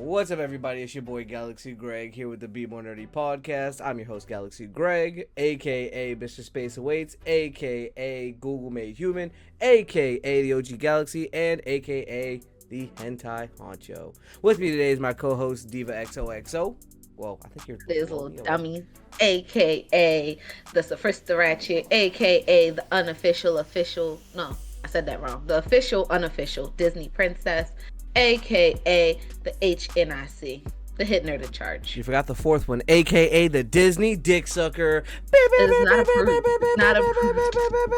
What's up, everybody? It's your boy Galaxy Greg here with the Bmore podcast. I'm your host, Galaxy Greg, aka Mr. Space Awaits, aka Google Made Human, aka the OG Galaxy, and aka the Hentai Honcho. With me today is my co-host Diva XOXO. Well, I think you're this little dummy, aka the Sophista Ratchet, aka the unofficial official. No, I said that wrong. The official unofficial Disney princess, aka the HNIC, the hit nerd in charge. You forgot the fourth one, aka the Disney dick sucker. It's not approved. It's not approved.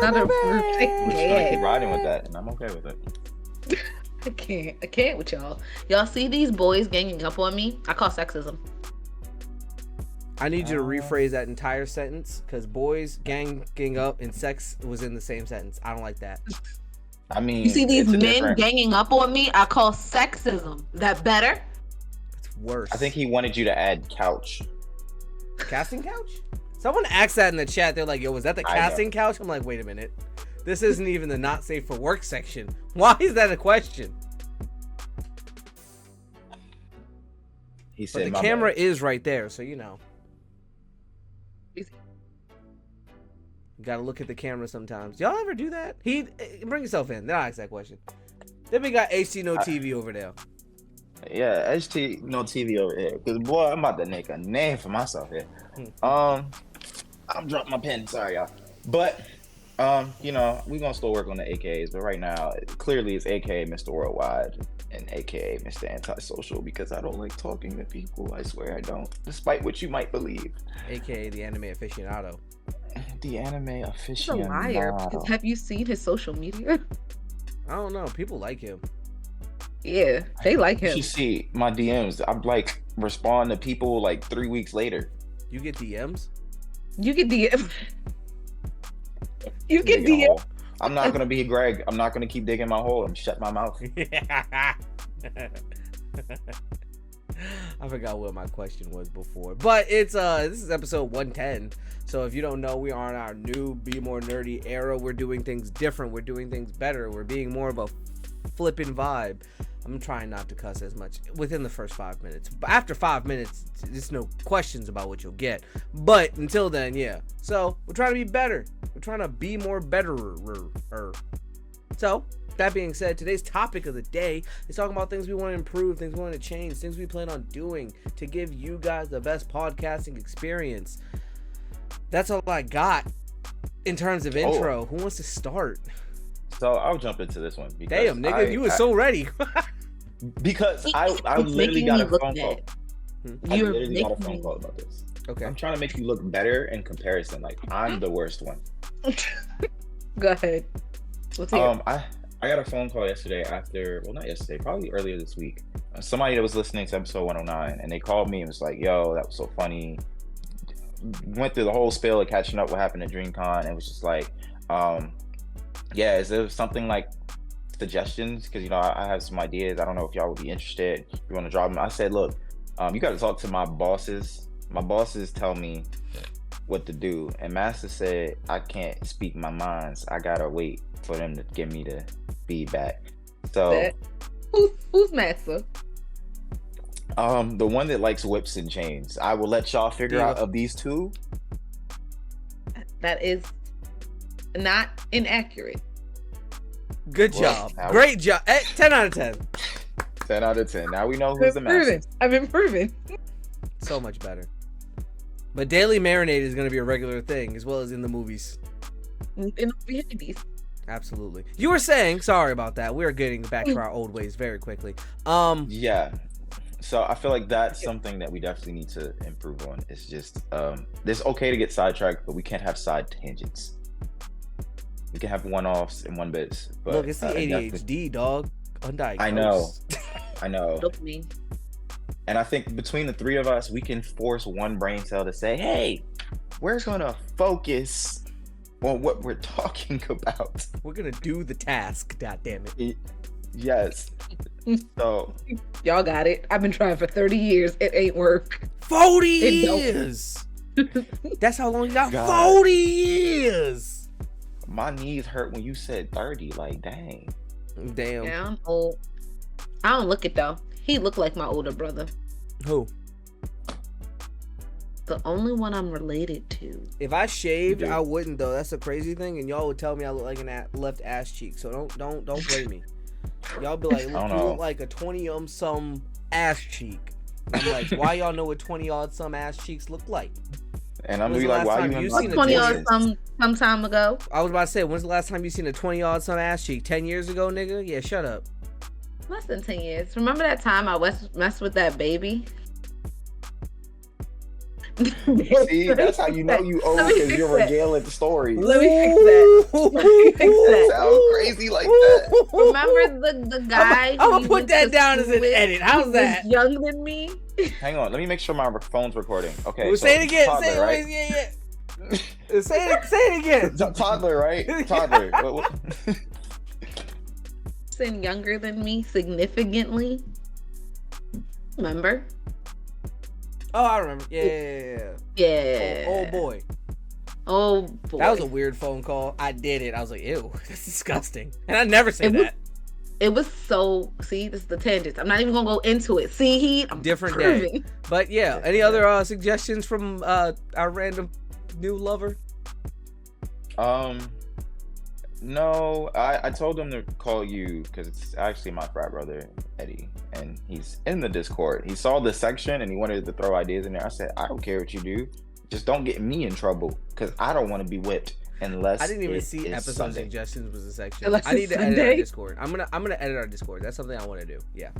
Not approved. I keep riding with that, and I'm okay with it. I can't with y'all. Y'all see these boys ganging up on me? I call sexism. I need you to rephrase that entire sentence, because boys ganging up and sex was in the same sentence. I don't like that. I mean, you see these men ganging up on me? I call sexism. Is that better? It's worse. I think he wanted you to add couch. Casting couch? Someone asked that in the chat. They're like, yo, was that the casting couch? I'm like, wait a minute. This isn't even the not safe for work section. Why is that a question? He said, but the camera is right there, so you know. You gotta look at the camera sometimes. Y'all ever do that? Bring yourself in. Then I'll ask that question. Then we got HT No TV over there. Yeah, HT No TV over here. Cause boy, I'm about to make a name for myself here. I'm dropping my pen. Sorry, y'all. But you know, we're gonna still work on the AKAs. But right now, clearly it's AKA Mr. Worldwide and AKA Mr. Antisocial, because I don't like talking to people. I swear I don't, despite what you might believe. AKA the anime aficionado. The anime aficionado. He's a liar. Have you seen his social media? I don't know. People like him. Yeah, they like him. You see my DMs. I'm like respond to people like 3 weeks later. You get DMs? You get DMs. You get DMs. I'm not gonna be Greg. I'm not gonna keep digging my hole and shut my mouth. I forgot what my question was before, but it's this is episode 110. So if you don't know, we are in our new Be More Nerdy era. We're doing things different. We're doing things better. We're being more of a flippin' vibe. I'm trying not to cuss as much within the first 5 minutes. But after 5 minutes, there's no questions about what you'll get. But until then, yeah. So we're trying to be better. We're trying to be more bettererr. So that being said, today's topic of the day is talking about things we want to improve, things we want to change, things we plan on doing to give you guys the best podcasting experience. That's all I got in terms of intro. Who wants to start? So I'll jump into this one. Damn, nigga, you were so ready. Because I literally got a phone call. I You're literally got a phone call about this. Okay. I'm trying to make you look better in comparison. Like, I'm the worst one. Go ahead. Let's hear it. I got a phone call yesterday not yesterday, probably earlier this week. Somebody that was listening to episode 109, and they called me and was like, yo, that was so funny. Went through the whole spiel of catching up what happened at Dreamcon, and it was just like, yeah, is there something like suggestions? Because, you know, I have some ideas. I don't know if y'all would be interested. If you want to drop them. I said, look, you got to talk to my bosses. My bosses tell me what to do. And Master said, I can't speak my minds. I got to wait for them to give me the feedback. So who's Master? The one that likes whips and chains. I will let y'all figure out of these two. That is not inaccurate. Good job. Great job. 10 out of 10. 10 out of 10. Now we know who's the master. I'm improving. So much better. But Daily Marinade is going to be a regular thing, as well as in the movies. In the movies. Absolutely. You were saying, sorry about that. We're getting back to our old ways very quickly. Yeah. So I feel like that's something that we definitely need to improve on. It's just, it's okay to get sidetracked, but we can't have side tangents. We can have one-offs and one-bits. But look, it's the ADHD, dog. Undiagnosed. I know. Dopamine. And I think between the three of us, we can force one brain cell to say, hey, we're going to focus on what we're talking about. We're going to do the task, god damn it. Yes. So y'all got it. I've been trying for 30 years. It ain't work. 40 years. That's how long you got. God. 40 years. My knees hurt when you said 30. Like, dang. Damn. Yeah, I'm old. I don't look it though. He looked like my older brother. Who? The only one I'm related to. If I shaved, I wouldn't though. That's a crazy thing, and y'all would tell me I look like an left ass cheek. So don't blame me. Y'all be like, you look like a 20-some ass cheek. I'm like, why y'all know what 20-some ass cheeks look like? And I'm gonna be like, why you seen 20 some time ago? I was about to say, when's the last time you seen a 20-some ass cheek? 10 years ago, nigga? Yeah, shut up. Less than 10 years. Remember that time I messed with that baby? See, that's how you know you old, because you're regaling the story. Let me fix that. Sounds crazy like that. Remember the guy? I'm gonna put that down as an edit. How's that? Younger than me. Hang on, let me make sure my phone's recording. Okay, well, so say it again. Toddler, say it, right? yeah. Say it again. Toddler, right? Toddler. Younger than me significantly. Remember? Oh, I remember. Yeah. Oh boy. Oh boy. That was a weird phone call. I did it. I was like, ew, that's disgusting. And I never say that. It was so. See, this is the tangents. I'm not even gonna go into it. See, I'm different proving. day. But yeah, any other suggestions from our random new lover? No, I told him to call you because it's actually my frat brother, Eddie, and he's in the Discord. He saw the section and he wanted to throw ideas in there. I said, I don't care what you do. Just don't get me in trouble because I don't want to be whipped unless I didn't even see episode Sunday. Suggestions was a section. Unless I need to Sunday. edit our Discord. I'm gonna edit our Discord. That's something I want to do. Yeah.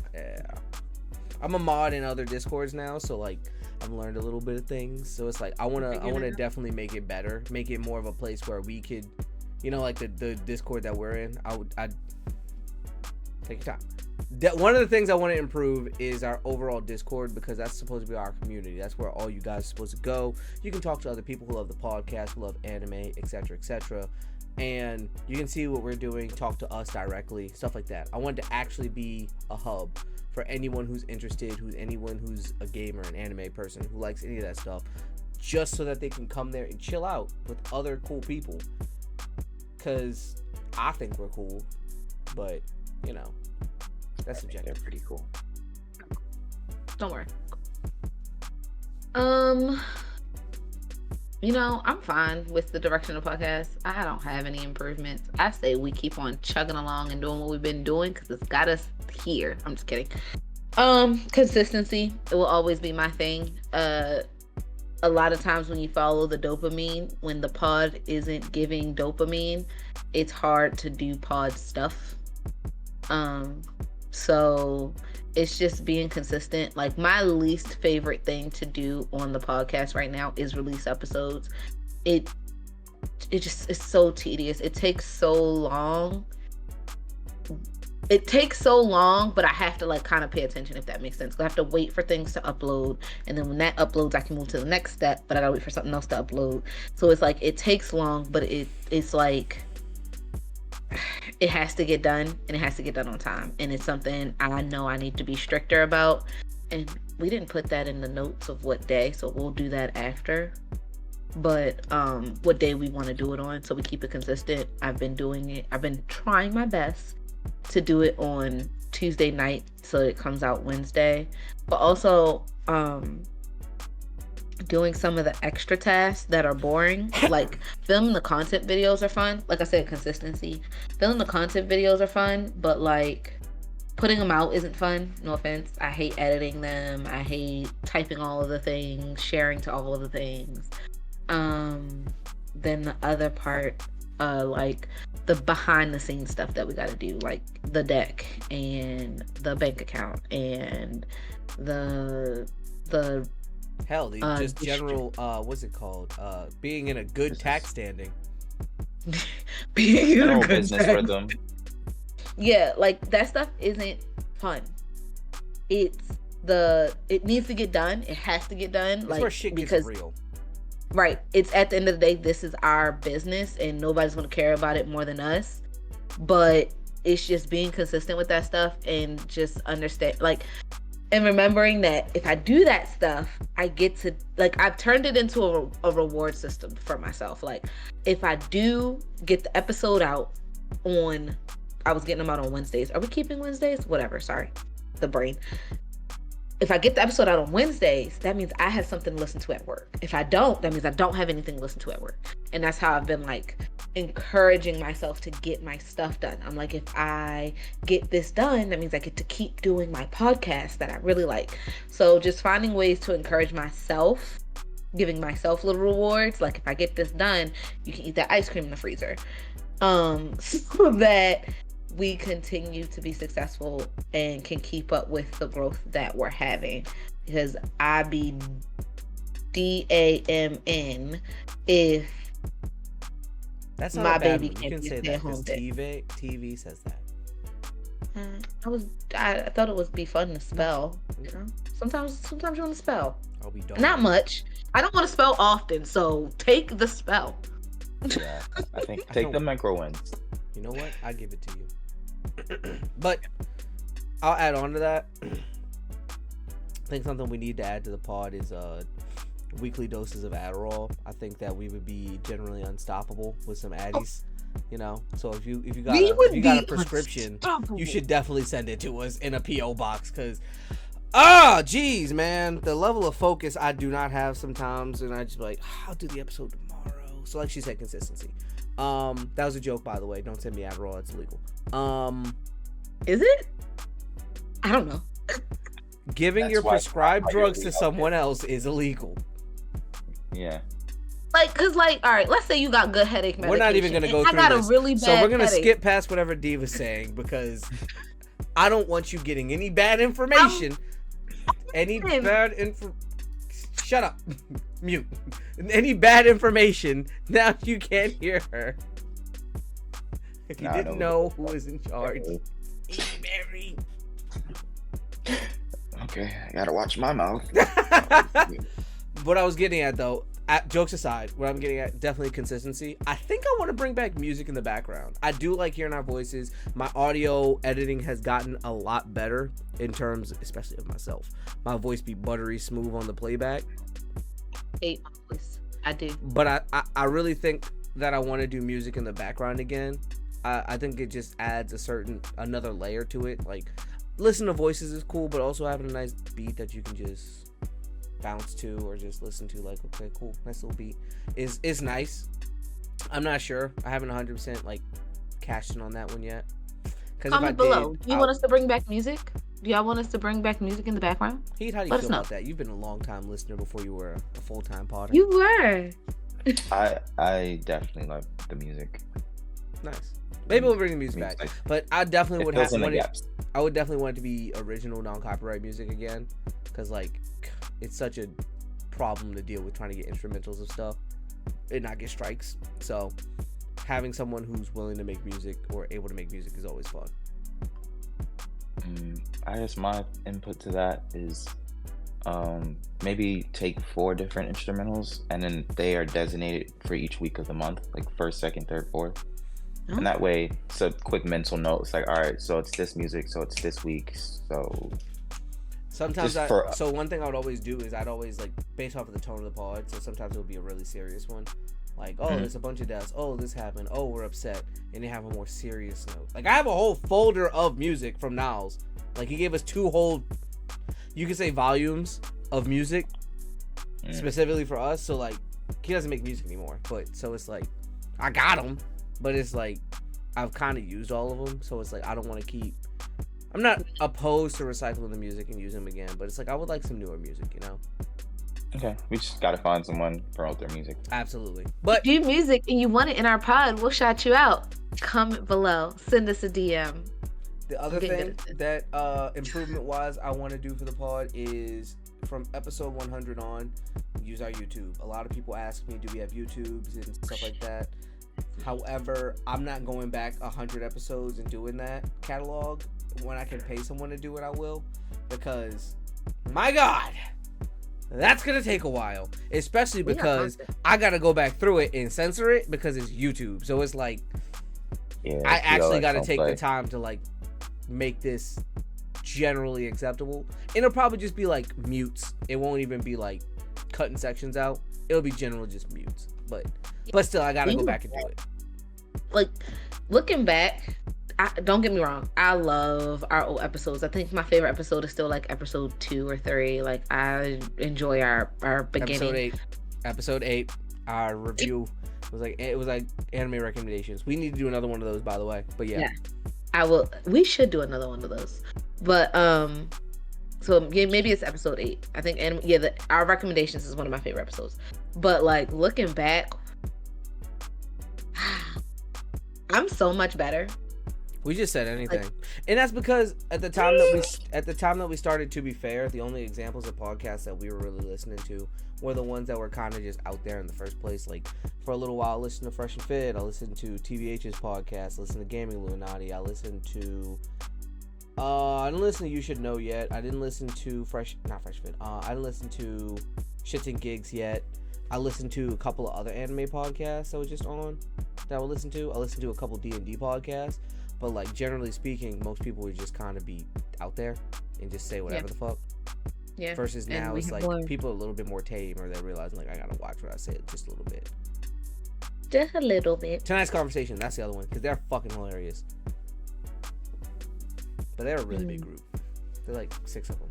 I'm a mod in other Discords now, so like I've learned a little bit of things. So it's like I wanna definitely make it better, make it more of a place where we could, you know, like the Discord that we're in. I'd take your time. One of the things I want to improve is our overall Discord, because that's supposed to be our community. That's where all you guys are supposed to go. You can talk to other people who love the podcast, who love anime, etc., etc. And you can see what we're doing, talk to us directly, stuff like that. I want it to actually be a hub for anyone who's interested, anyone who's a gamer, an anime person, who likes any of that stuff, just so that they can come there and chill out with other cool people. Because I think we're cool, but, you know, that's subjective. They're pretty cool. Don't worry. You know, I'm fine with the direction of the podcast. I don't have any improvements. I say we keep on chugging along and doing what we've been doing because it's got us here. I'm just kidding. Consistency, it will always be my thing. A lot of times when you follow the dopamine, when the pod isn't giving dopamine, it's hard to do pod stuff. So it's just being consistent. Like, my least favorite thing to do on the podcast right now is release episodes. It just is so tedious. It takes so long, but I have to like kind of pay attention, if that makes sense. I have to wait for things to upload, and then when that uploads I can move to the next step, but I gotta wait for something else to upload. So it's like it takes long, but it's like it has to get done, and it has to get done on time, and it's something I know I need to be stricter about. And we didn't put that in the notes of what day, so we'll do that after. But what day we want to do it on, so we keep it consistent. I've been trying my best to do it on Tuesday night so it comes out Wednesday, but also doing some of the extra tasks that are boring. Like filming the content videos are fun. Like I said, consistency. Filming the content videos are fun, but like putting them out isn't fun. No offense. I hate editing them. I hate typing all of the things, sharing to all of the things. Then the other part, like the behind the scenes stuff that we got to do, like the deck and the bank account and the hell, just general what's it called, being in a good tax standing. Being in a good business tax. rhythm. Yeah, like that stuff isn't fun. It needs to get done. It has to get done. That's like, where shit gets real. Right. It's at the end of the day, this is our business and nobody's going to care about it more than us. But it's just being consistent with that stuff and just understand, like, and remembering that if I do that stuff, I get to, like, I've turned it into a reward system for myself. Like, if I do get the episode out I was getting them out on Wednesdays. Are we keeping Wednesdays? Whatever. Sorry. the brain. If I get the episode out on Wednesdays, that means I have something to listen to at work. If I don't, that means I don't have anything to listen to at work. And that's how I've been like encouraging myself to get my stuff done. I'm like, if I get this done, that means I get to keep doing my podcast that I really like. So just finding ways to encourage myself, giving myself little rewards. Like if I get this done, you can eat that ice cream in the freezer. So that we continue to be successful and can keep up with the growth that we're having, because I be DAMN if That's not my a bad baby one. can't You can be say stay that at home. because TV says that. I thought it would be fun to spell. You know, sometimes you want to spell. I'll be done. Not much. I don't want to spell often, so take the spell. Yeah, I think take the micro wins. You know what? I give it to you. But I'll add on to that. I think something we need to add to the pod is weekly doses of Adderall. I think that we would be generally unstoppable with some Addies. You know, so if you got a prescription, you should definitely send it to us in a PO box, because geez, man, the level of focus I do not have sometimes, and I just be like, I'll do the episode tomorrow. So like she said, consistency. That was a joke, by the way. Don't send me Adderall; it's illegal. Is it? I don't know. Giving That's your why prescribed drugs to okay. someone else is illegal. Yeah. Like, cause like, all right, let's say you got good headache medication. We're not even gonna go I through got this. a really bad So we're gonna headache. skip past whatever Diva's saying, because I don't want you getting any bad information. Shut up. Mute. Any bad information. Now you can't hear her. If you didn't know who was in charge. Mary. Okay, I gotta watch my mouth. What I was getting at, though, jokes aside, what I'm getting at, definitely consistency. I think I want to bring back music in the background. I do like hearing our voices. My audio editing has gotten a lot better in terms, especially of myself. My voice be buttery smooth on the playback. Hate my voice. I do. But I really think that I want to do music in the background again. I think it just adds another layer to it. Like, listen to voices is cool, but also having a nice beat that you can just bounce to or just listen to, like, okay, cool, nice little beat is nice. I'm not sure. I haven't 100% like cashed in on that one yet. Comment below. Do you want us to bring back music? Do y'all want us to bring back music in the background? Heath, how do you feel about that? You've been a long time listener before you were a full-time podder. You were. I definitely like the music. Nice. Maybe we'll bring the music back, but I definitely would have want it. I would definitely want it to be original, non-copyright music again, because like it's such a problem to deal with trying to get instrumentals of stuff and not get strikes. So having someone who's willing to make music or able to make music is always fun. I guess my input to that is maybe take 4 different instrumentals, and then they are designated for each week of the month, like 1st, 2nd, 3rd, 4th. And that way it's a quick mental note. It's like, all right, so it's this music, so it's this week. So sometimes so one thing I would always do is I'd always, like, based off of the tone of the pod, so sometimes it would be a really serious one, like, oh, there's a bunch of deaths, oh, this happened, oh, we're upset, and they have a more serious note. Like, I have a whole folder of music from Niles. Like, he gave us 2 whole, you could say, volumes of music specifically for us. So like, he doesn't make music anymore, but so it's like I got them, but it's like I've kind of used all of them, so it's like I don't want to keep. I'm not opposed to recycling the music and using them again, but it's like I would like some newer music, you know. Okay, we just gotta find someone to promote their music. Absolutely. But do music and you want it in our pod, we'll shout you out. Comment below, send us a DM. The other thing that improvement wise I want to do for the pod is from episode 100 on, use our YouTube. A lot of people ask me, do we have YouTubes and stuff like that? However, I'm not going back 100 episodes and doing that catalog. When I can pay someone to do it, I will, because my God, that's gonna take a while, especially because I gotta go back through it and censor it because it's YouTube. So it's like, I actually gotta take the time to like make this generally acceptable. And it'll probably just be like mutes. It won't even be like cutting sections out. It'll be generally just mutes. But still, I gotta go back and do it. Like, looking back, don't get me wrong, I love our old episodes. I think my favorite episode is still like episode 2 or 3. Like I enjoy our beginning. Episode 8, our review was like anime recommendations. We need to do another one of those, by the way. But yeah. We should do another one of those. But so yeah, maybe it's episode 8. I think our recommendations is one of my favorite episodes. But like looking back, I'm so much better. We just said anything, and that's because at the time that we started, to be fair, the only examples of podcasts that we were really listening to were the ones that were kind of just out there in the first place. Like for a little while, I listened to Fresh and Fit. I listened to TVH's podcast. I listened to Gaming Illuminati. I listened to. I didn't listen to You Should Know yet. I didn't listen to not Fresh Fit. I didn't listen to Shits and Gigs yet. I listened to a couple of other anime podcasts that was just on that I would listen to. I listened to a couple D&D podcasts. But like generally speaking, most people would just kind of be out there and just say whatever the fuck. Yeah. Versus now it's like people are a little bit more tame, or they're realizing like I gotta watch what I say just a little bit. Just a little bit. Tonight's Conversation, that's the other one, because they're fucking hilarious. But they're a really big group. They're like 6 of them.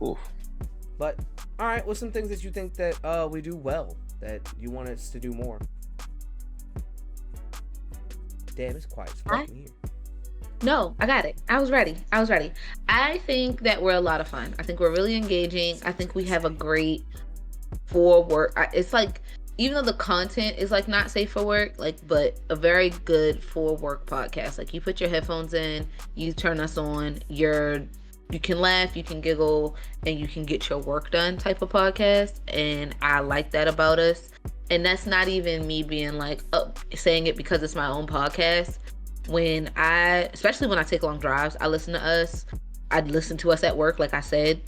Oof. But all right, what's some things that you think that we do well that you want us to do more? Damn, it's quiet as fucking here. No, I got it. I was ready. I think that we're a lot of fun. I think we're really engaging. I think we have a great for work. It's like, even though the content is like not safe for work, like, but a very good for work podcast. Like you put your headphones in, you turn us on, you can laugh, you can giggle, and you can get your work done type of podcast. And I like that about us. And that's not even me being like, saying it because it's my own podcast. Especially when I take long drives, I listen to us. I listen to us at work, like I said.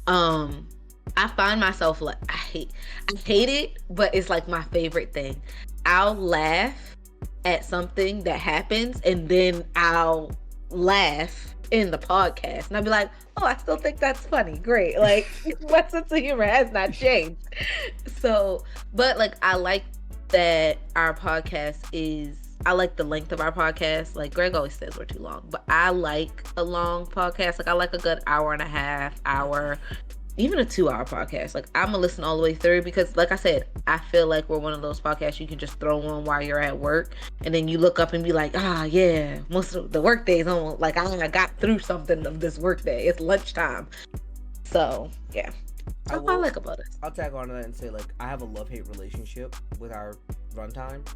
I find myself like, I hate it, but it's like my favorite thing. I'll laugh at something that happens, and then I'll laugh in the podcast, and I'll be like, oh, I still think that's funny. Great. Like, my sense of humor has not changed. So, but like, I like that our podcast I like the length of our podcast. Like Greg always says we're too long, but I like a long podcast. Like I like a good hour and a half, hour, even a 2-hour podcast. Like I'm gonna listen all the way through because, like I said, I feel like we're one of those podcasts you can just throw on while you're at work, and then you look up and be like, yeah, most of the work day is almost like I got through something of this work day. It's lunchtime. So yeah, that's what I like about us. I'll tag on to that and say, like, I have a love-hate relationship with our runtime.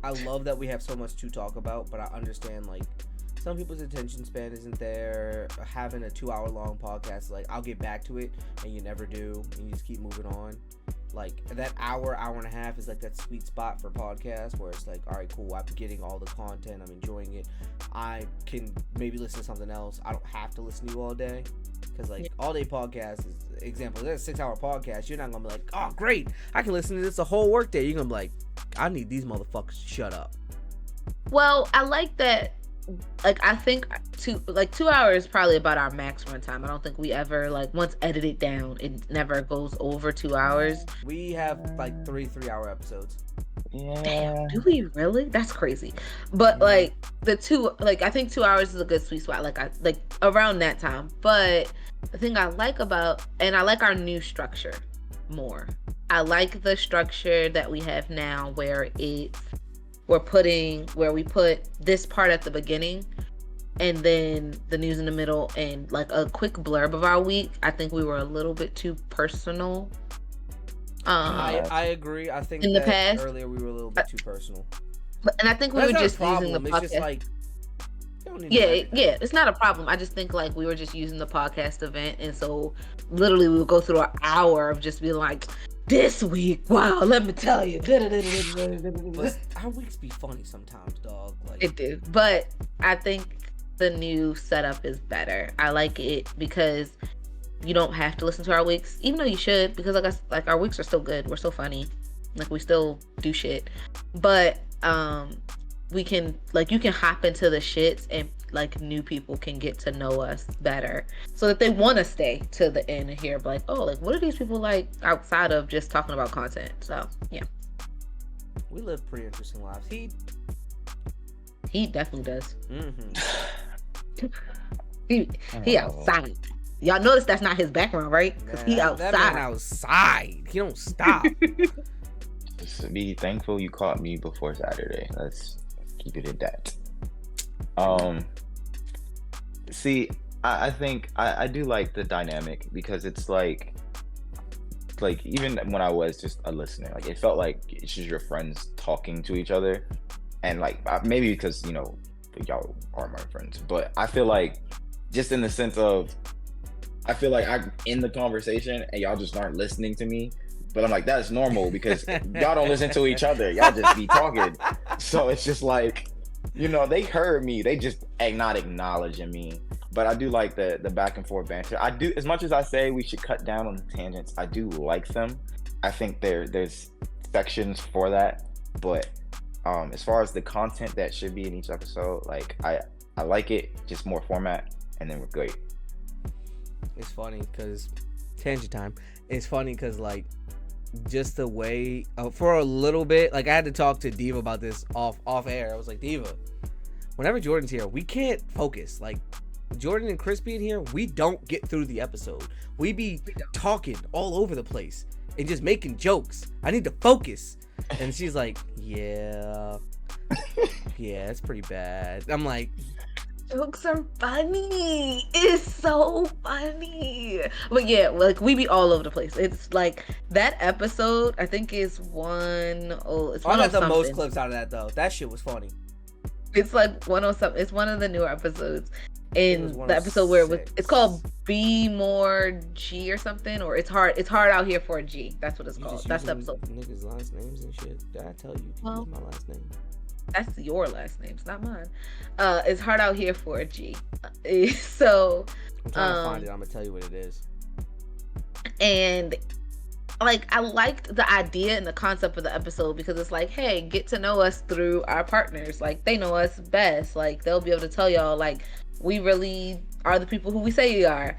I love that we have so much to talk about, but I understand, like, some people's attention span isn't there. Having a 2-hour long podcast, like, I'll get back to it, and you never do, and you just keep moving on. Like, that hour and a half is, like, that sweet spot for podcasts, where it's like, all right, cool, I'm getting all the content, I'm enjoying it. I can maybe listen to something else. I don't have to listen to you all day. Because, like, all-day podcast is, example, there's a 6-hour podcast, you're not going to be like, oh, great, I can listen to this a whole workday. You're going to be like, I need these motherfuckers to shut up. Well, I like that. Like, I think 2 hours is probably about our max run time. I don't think we ever, like, once edited down, it never goes over 2 hours. We have, like, 3-hour episodes. Yeah. Damn, do we really? That's crazy. But like I think 2 hours is a good sweet spot. Like around that time. But the thing I like I like our new structure more. I like the structure that we have now, where we put this part at the beginning, and then the news in the middle, and like a quick blurb of our week. I think we were a little bit too personal. I agree. I think in the past, earlier we were a little bit too personal. And I think we were just using the podcast. It's just like, it's not a problem. I just think like we were just using the podcast event, and so literally we would go through an hour of just being like, this week, wow, let me tell you. But our weeks be funny sometimes, dog. Like, it do. But I think the new setup is better. I like it because you don't have to listen to our weeks, even though you should, because like our weeks are still good. We're so funny. Like we still do shit. But we can, like, you can hop into the shits, and like new people can get to know us better, so that they want to stay to the end and hear like, oh, like what are these people like outside of just talking about content. So yeah, we live pretty interesting lives. He definitely does. Mm-hmm. He outside. Y'all notice that's not his background, right? Because he outside. That man outside. He don't stop. Just be thankful you caught me before Saturday. Let's keep it at that. See, I think I do like the dynamic because it's like even when I was just a listener, like it felt like it's just your friends talking to each other, and like maybe because y'all are my friends, but I feel like just in the sense of I feel like I'm in the conversation and y'all just aren't listening to me. But I'm like, that's normal because y'all don't listen to each other. Y'all just be talking. So it's just like, they heard me. They just not acknowledging me. But I do like the back and forth banter. I do, as much as I say we should cut down on the tangents, I do like them. I think there's sections for that. But as far as the content that should be in each episode, like I like it, just more format, and then we're great. It's funny because tangent time. It's funny because like just the way for a little bit, like I had to talk to Diva about this off air. I was like, Diva, whenever Jordan's here, we can't focus. Like Jordan and Chris being here, we don't get through the episode. We be talking all over the place and just making jokes. I need to focus. And she's like, yeah, it's pretty bad. I'm like, jokes are funny. It's so funny. But yeah, like we be all over the place. It's like that episode I think is it's I got the most clips out of that though. That shit was funny. It's like 107. It's one of the newer episodes. In the episode where it's called Bmore G or something, or it's hard out here for a G. That's what it's called. That's the episode. Niggas' last names and shit. Did I tell you? Well, my last name. That's your last name. It's not mine. It's hard out here for a G. So I'm trying to find it. I'm gonna tell you what it is. And like I liked the idea and the concept of the episode because it's like, hey, get to know us through our partners. Like they know us best. Like they'll be able to tell y'all like we really are the people who we say we are.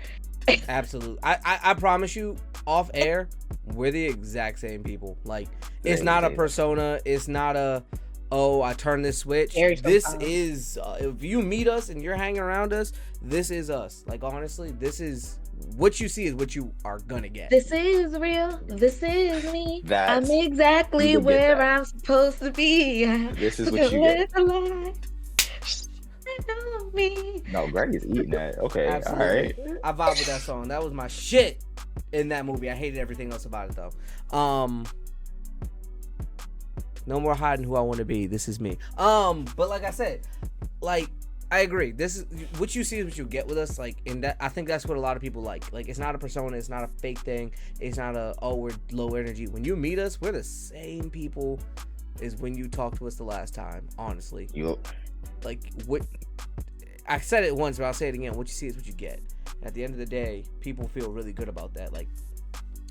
Absolutely. I promise you, off air, we're the exact same people. Like it's not a persona. It's not a I turn this switch. This is if you meet us and you're hanging around us, this is us. Like honestly, this is what you see is what you are gonna get. This is real. This is me. I'm exactly where I'm supposed to be. This is what you get. No, Greg is eating that. Okay, absolutely. All right. I vibe with that song. That was my shit in that movie. I hated everything else about it though. No more hiding who I want to be. This is me. But like I said, like I agree. This is what you see is what you get with us. Like in that, I think that's what a lot of people like. Like it's not a persona. It's not a fake thing. It's not we're low energy. When you meet us, we're the same people as when you talked to us the last time. Honestly, like what I said it once, but I'll say it again. What you see is what you get. At the end of the day, people feel really good about that. Like.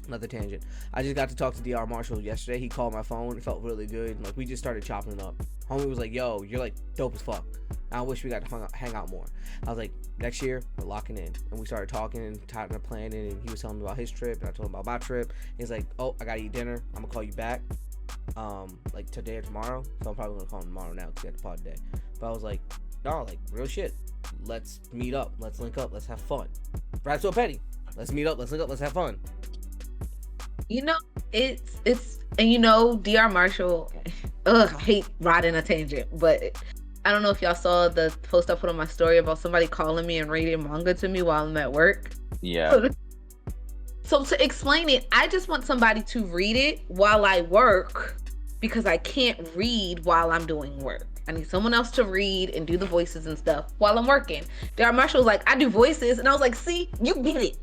Another tangent. I just got to talk to DR Marshall yesterday. He called my phone. It felt really good. Like we just started chopping it up. Homie was like, "Yo, you're like dope as fuck. I wish we got to hang out more." I was like, "Next year, we're locking in." And we started talking and talking and planning. And he was telling me about his trip, and I told him about my trip. He's like, "Oh, I gotta eat dinner. I'm gonna call you back, like today or tomorrow." So I'm probably gonna call him tomorrow now because he had the pod today. But I was like, "No, like real shit. Let's meet up. Let's link up. Let's have fun." Right so petty. Let's meet up. Let's link up. Let's have fun. It's and DR Marshall, I hate riding a tangent, but I don't know if y'all saw the post I put on my story about somebody calling me and reading manga to me while I'm at work. Yeah. So to explain it, I just want somebody to read it while I work because I can't read while I'm doing work. I need someone else to read and do the voices and stuff while I'm working. DR Marshall was like, I do voices, and I was like, see, you get it.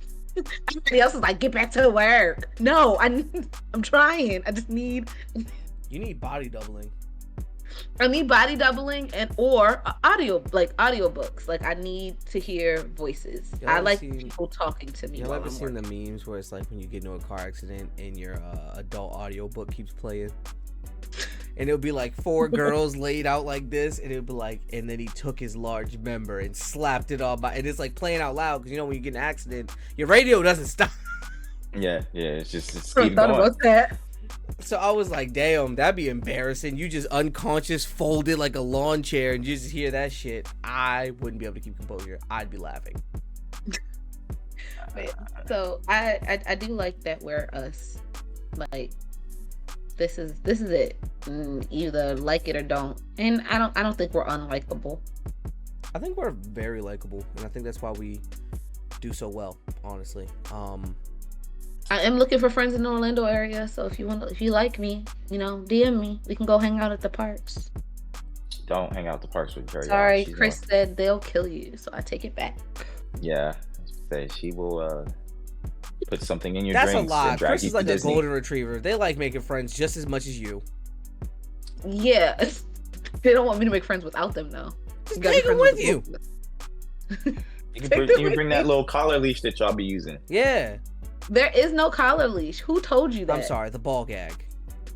Everybody else is like, get back to work. No, I'm trying. I just need. You need body doubling. I need body doubling or audiobooks. Like I need to hear voices. I like people talking to me. Y'all ever seen the memes where it's like when you get into a car accident and your adult audiobook keeps playing? And it'll be like 4 girls laid out like this, and it'll be like, and then he took his large member and slapped it all by, and it's like playing out loud because when you get in an accident, your radio doesn't stop. Yeah, it's just it's keep going. About that. So I was like, damn, that'd be embarrassing. You just unconscious, folded like a lawn chair, and you just hear that shit. I wouldn't be able to keep composure. I'd be laughing. So I do like that we're us. Like, this is it. Either like it or don't. And I don't think we're unlikable. I think we're very likable, and I think that's why we do so well, honestly. I am looking for friends in the Orlando area, so if you like me, DM me. We can go hang out at the parks. Don't hang out at the parks with Jerry. Sorry, Chris said they'll kill you, so I take it back. Yeah, say she will put something in your That's drinks. a lie. And drag Chris you is to like a Disney. golden retriever. They like making friends just as much as you. Yeah, they don't want me to make friends without them, though. Just take them with you. You can bring that little collar leash that y'all be using. Yeah. There is no collar leash. Who told you that? I'm sorry, the ball gag.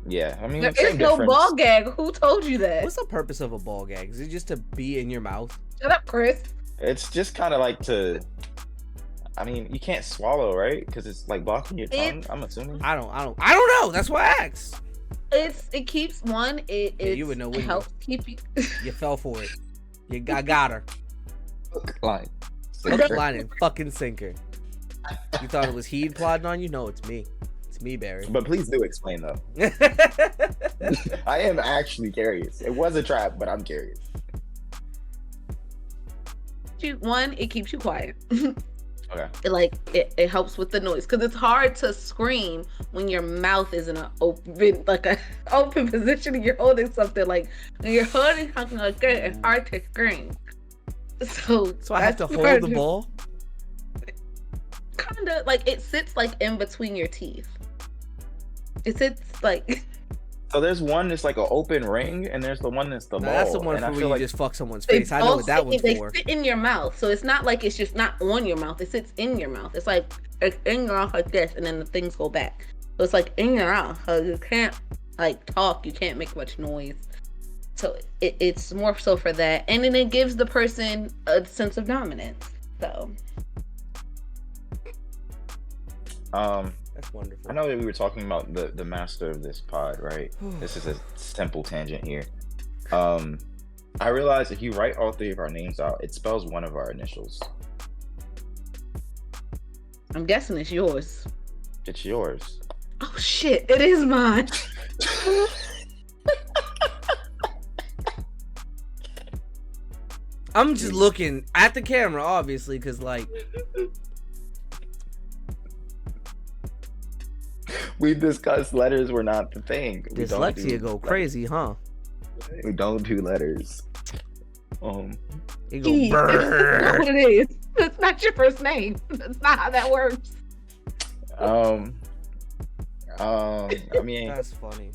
Yeah, I mean, There is no ball gag. Who told you that? What's the purpose of a ball gag? Is it just to be in your mouth? Shut up, Chris. It's just kind of like to. I mean, you can't swallow, right? Because it's like blocking your tongue. I'm assuming. I don't know. That's why I asked. It keeps one. You would know. It helps keep you. You fell for it. I got her. Hook, line, Hook, line, and fucking sinker. You thought it was Heed plotting on you? No, it's me. It's me, Barry. But please do explain though. I am actually curious. It was a trap, but I'm curious. One, it keeps you quiet. Okay. It helps with the noise because it's hard to scream when your mouth is in an open position and you're holding something. Like when you're holding something like that, it's hard to scream. So I have to hold the ball. Kinda like it sits like in between your teeth. It sits like. So there's one that's like an open ring, and there's the one that's the ball. That's the one and for I when feel you like just fuck someone's face. I know what that one's for. They sit in your mouth, so it's not like it's just not on your mouth. It sits in your mouth. It's like it's in your mouth like this, and then the things go back. So it's like in your mouth, so you can't like talk. You can't make much noise. So it's more so for that, and then it gives the person a sense of dominance. So. That's wonderful. I know that we were talking about the master of this pod, right? This is a simple tangent here. I realized if you write all three of our names out, it spells one of our initials. I'm guessing it's yours. It's yours. Oh shit! It is mine. I'm just looking at the camera, obviously, because like. We discussed letters were not the thing. Dyslexia go crazy, huh? We don't do letters. It go brrr. That's not what it is. That's not your first name. That's not how that works. I mean, That's funny.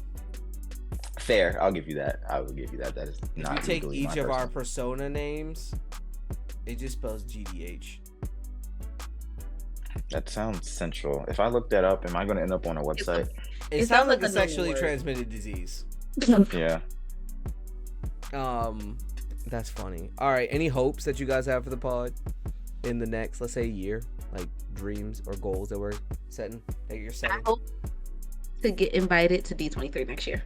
fair. I'll give you that. I will give you that. That is not. If you take legally each my of our first persona names, it just spells GDH. name. That sounds central. If I look that up, am I going to end up on a website? It sounds like a known sexually word. transmitted disease. Yeah. That's funny. All right, any hopes that you guys have for the pod in the next, let's say, year? Like dreams or goals that we're setting, that you're I setting? hope to get invited to D23 next year.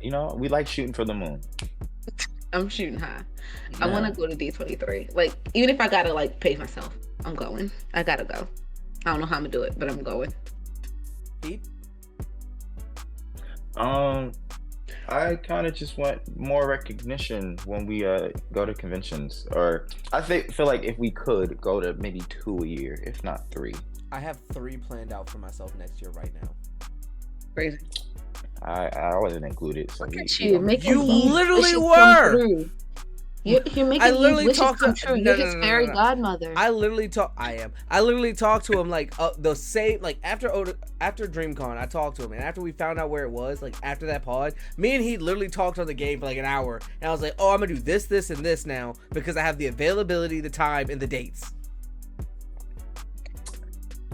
You know, we like shooting for the moon. I'm shooting high. Yeah. I want to go to D23. Like, even if I gotta like pay myself, I'm going. I gotta go. I don't know how I'm gonna do it, but I'm going. Pete? I kind of just want more recognition when we go to conventions, or I feel like if we could go to maybe 2 a year, if not 3. I have 3 planned out for myself next year right now. Crazy. I wasn't included. So Look we- at we you, don't- making You these literally wishes come were. true. You're making I these literally wishes talked come to- true. no, You're no, his no, fairy no. godmother. I literally talked to him like the same, like after Dreamcon, I talked to him, and after we found out where it was, like after that pod, me and he literally talked on the game for like an hour, and I was like, oh, I'm gonna do this, this, and this now because I have the availability, the time, and the dates.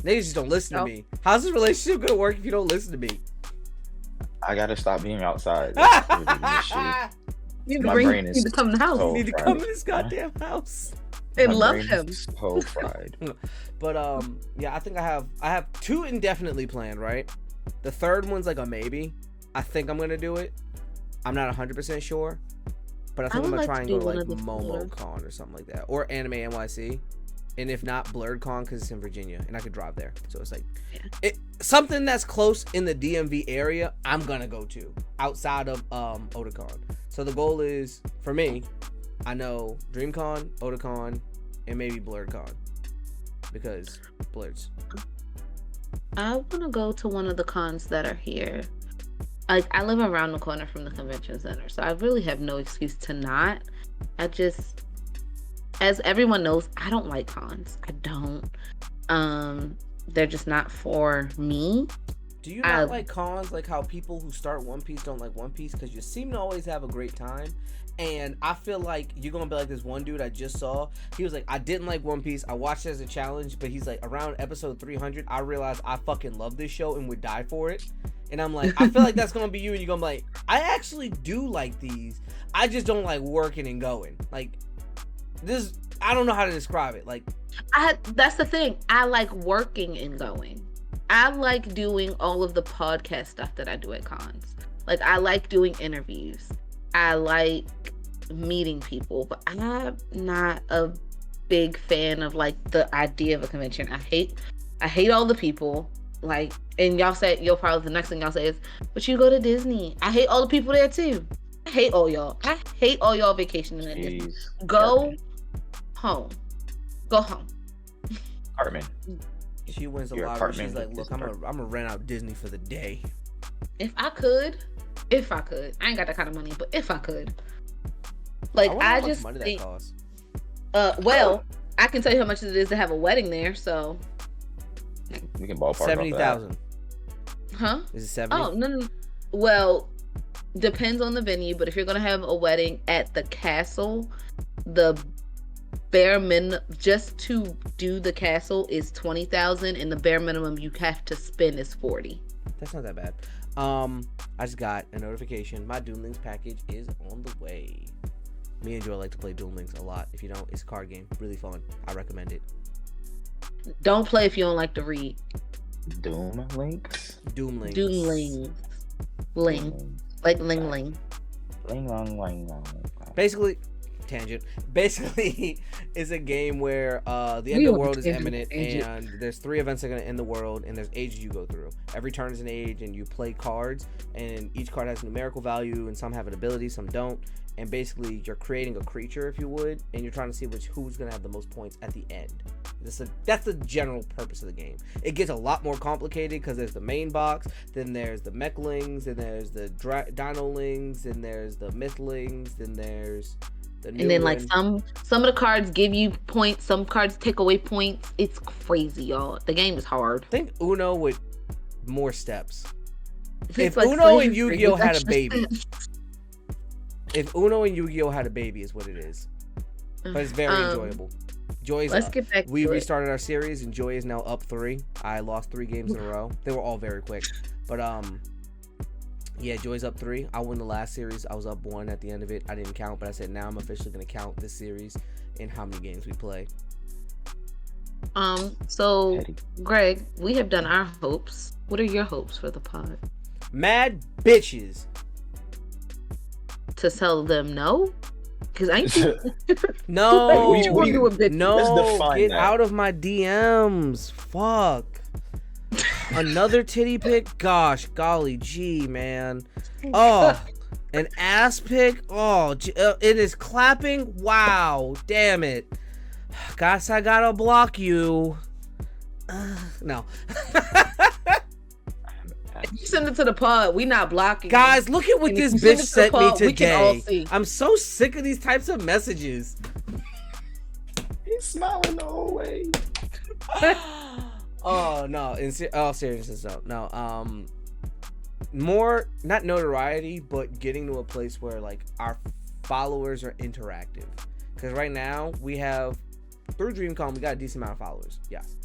Niggas just don't listen to me. How's this relationship gonna work if you don't listen to me? I gotta stop being outside. You My bring brain is you to come to the house so- You need to fried. come in this goddamn house. and My love brain him. is so fried. But yeah, I think I have 2 indefinitely planned, right? The third one's like a maybe. I think I'm gonna do it. I'm not 100% sure, but I think I'm gonna try and go to like MomoCon or something like that, or Anime NYC, and if not, BlurredCon because it's in Virginia and I could drive there. So it's like something that's close in the DMV area. I'm gonna go to outside of Otakon. So the goal is for me. I know Dreamcon, Otakon, and maybe BlurredCon because Blurred's. I want to go to one of the cons that are here. Like, I live around the corner from the convention center, so I really have no excuse to not. I just, as everyone knows, I don't like cons. I don't. They're just not for me. Do you not like cons? Like how people who start One Piece don't like One Piece because you seem to always have a great time. And I feel like you're gonna be like this one dude I just saw. He was like, I didn't like One Piece. I watched it as a challenge, but he's like, around episode 300, I realized I fucking love this show and would die for it. And I'm like, I feel like that's gonna be you, and you're gonna be like, I actually do like these. I just don't like working and going. Like this, I don't know how to describe it. Like, that's the thing. I like working and going. I like doing all of the podcast stuff that I do at cons. Like, I like doing interviews. I like meeting people, but I'm not a big fan of like the idea of a convention. I hate all the people. Like, and y'all say, you'll probably, the next thing y'all say is, but you go to Disney. I hate all the people there too. I hate all y'all. I hate all y'all vacationing at Disney. Go home. Go home. Cartman. She wins a lot. She's like, look, I'm gonna rent out Disney for the day. If I could, I ain't got that kind of money, but if I could, like, I just money that costs. Well, I can tell you how much it is to have a wedding there. So we can ballpark 70,000. Huh? Is it 70? Oh no. Well, depends on the venue, but if you're gonna have a wedding at the castle, the bare minimum just to do the castle is 20,000, and the bare minimum you have to spend is 40. That's not that bad. I just got a notification. My Doom Links package is on the way. Me and Joe like to play Doom Links a lot. If you don't, it's a card game. Really fun. I recommend it. Don't play if you don't like to read. Doom Links? Doom Links. Doom Links. Ling. Like Ling Ling. Ling Long Ling Long. Basically, tangent. Basically, it's a game where the end of the world is imminent, and there's 3 events that are going to end the world, and there's ages you go through. Every turn is an age, and you play cards, and each card has a numerical value, and some have an ability, some don't. And basically, you're creating a creature, if you would, and you're trying to see who's going to have the most points at the end. That's the general purpose of the game. It gets a lot more complicated because there's the main box, then there's the mechlings, then there's the dinolings, then there's the mythlings, then there's the new and then one. like some of the cards give you points, some cards take away points. It's crazy, y'all. The game is hard. Think Uno with more steps. It's if Uno and Yu-Gi-Oh had a baby. If Uno and Yu-Gi-Oh had a baby is what it is. But it's very enjoyable. Joy's let's get back we to restarted our series and Joy is now up 3. I lost 3 games in a row. They were all very quick. But yeah, Joy's up 3. I won the last series. I was up 1 at the end of it. I didn't count, but I said now I'm officially gonna count this series and how many games we play. So Greg, we have done our hopes. What are your hopes for the pod? Mad bitches. To tell them no? Because I ain't no, no, get out of my DMs. Fuck. Another titty pic? Gosh, golly gee, man. Oh, an ass pic? Oh, it is clapping? Wow, damn it. Guess I gotta block you. No. If you send it to the pod, we not blocking. Guys, look at what this bitch sent me today. We can all see. I'm so sick of these types of messages. He's smiling the whole way. Oh no! In all seriousness, though, no. More not notoriety, but getting to a place where like our followers are interactive. Because right now we have through Dreamcon, we got a decent amount of followers. Yes,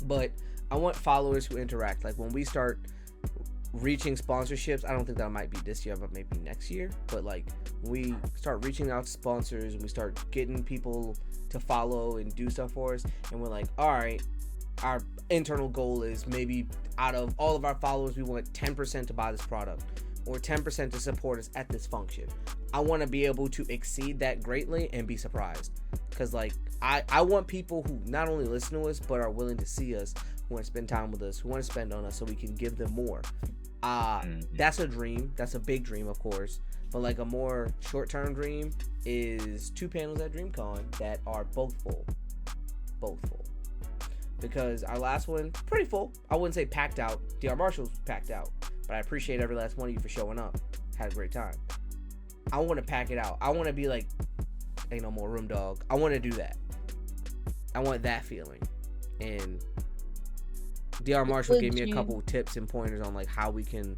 but I want followers who interact. Like when we start reaching sponsorships, I don't think that might be this year, but maybe next year. But like we start reaching out to sponsors and we start getting people to follow and do stuff for us, and we're like, all right, our internal goal is maybe out of all of our followers, we want 10% to buy this product or 10% to support us at this function. I want to be able to exceed that greatly and be surprised, because like I want people who not only listen to us but are willing to see us, who want to spend time with us, who want to spend on us, so we can give them more. That's a dream. That's a big dream, of course. But like a more short-term dream is 2 panels at Dreamcon that are both full. Because our last one, pretty full. I wouldn't say packed out. DR Marshall's packed out. But I appreciate every last one of you for showing up. Had a great time. I want to pack it out. I want to be like, ain't no more room, dog. I want to do that. I want that feeling. And DR Marshall gave me a couple tips and pointers on like how we can